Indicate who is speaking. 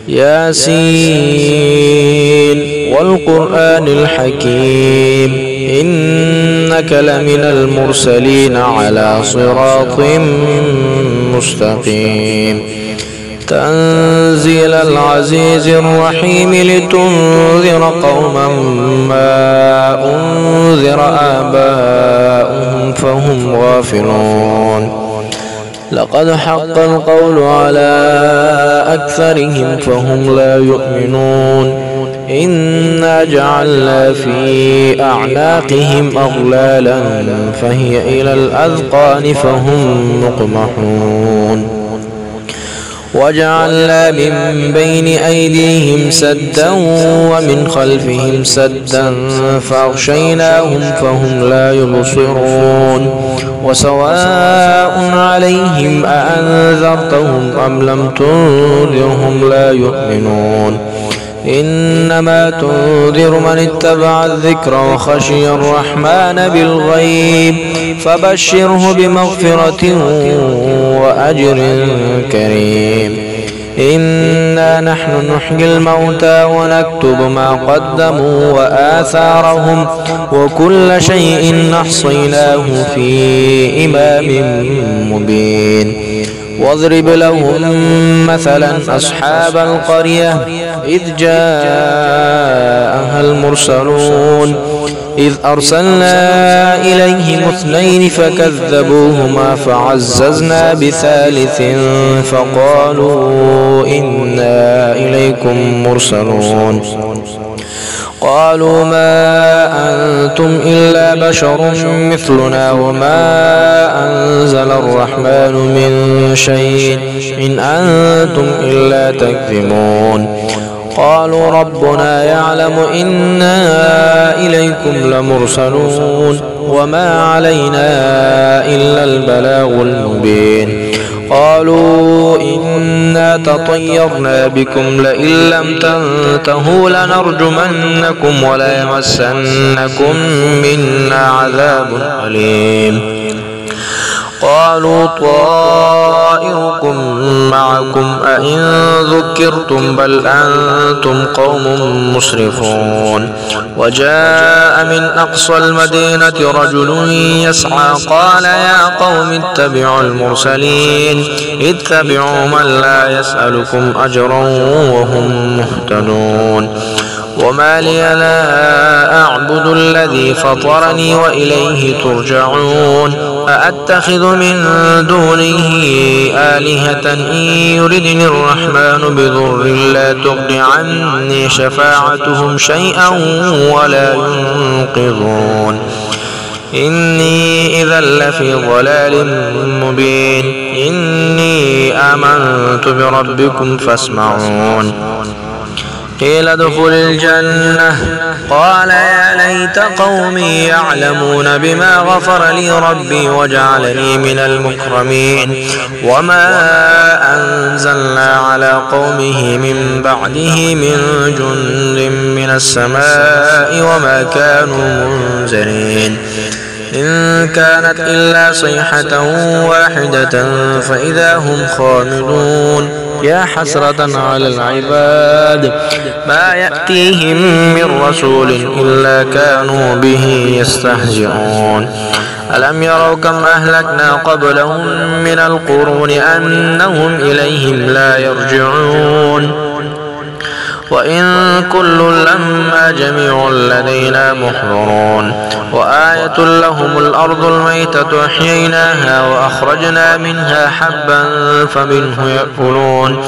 Speaker 1: ياسين والقرآن الحكيم إنك لمن المرسلين على صراط مستقيم تنزيل العزيز الرحيم لتنذر قوما ما أنذر آباؤهم فهم غافلون لقد حق القول على أكثرهم فهم لا يؤمنون إنا جعلنا في أعناقهم أغلالا فهي إلى الأذقان فهم مقمحون وجعلنا من بين أيديهم سدا ومن خلفهم سدا فأغشيناهم فهم لا يبصرون وسواء عليهم أأنذرتهم أم لم تنذرهم لا يؤمنون إنما تنذر من اتبع الذكر وخشي الرحمن بالغيب فبشره بمغفرة وأجر كريم إنا نحن نحيي الموتى ونكتب ما قدموا وآثارهم وكل شيء أحصيناه في إمام مبين واضرب لهم مثلا أصحاب القرية إذ جاءها المرسلون إذ أرسلنا إليهم 2 فكذبوهما فعززنا بثالث فقالوا إنا إليكم مرسلون قالوا ما أنتم إلا بشر مثلنا وما أنزل الرحمن من شيء إن أنتم إلا تكذبون قالوا ربنا يعلم إنا إليكم لمرسلون وما علينا إلا البلاغ المبين قالوا إنا تطيرنا بكم لئن لم تنتهوا لنرجمنكم وليمسنكم منا عذاب أليم قالوا طائركم معكم أئن ذكرتم بل أنتم قوم مسرفون وجاء من أقصى المدينة رجل يسعى قال يا قوم اتبعوا المرسلين اتبعوا من لا يسألكم أجرا وهم مهتدون وما لي لا أعبد الذي فطرني وإليه ترجعون أأتخذ من دونه آلهة إن يردني الرحمن بضر لا تغن عني شفاعتهم شيئا ولا ينقذون إني إذا لفي ضلال مبين إني آمنت بربكم فاسمعون قيل ادخل الجنة قال يا ليت قومي يعلمون بما غفر لي ربي وجعلني من المكرمين وما أنزلنا على قومه من بعده من جند من السماء وما كانوا منزلين إن كانت إلا صيحة واحدة فإذا هم خامدون يا حسرة على العباد ما يأتيهم من رسول إلا كانوا به يستهزئون ألم يروا كم أهلكنا قبلهم من القرون أنهم إليهم لا يرجعون وإن كل لما جميع لدينا محضرون وآية لهم الأرض الميتة أحييناها وأخرجنا منها حبا فمنه يأكلون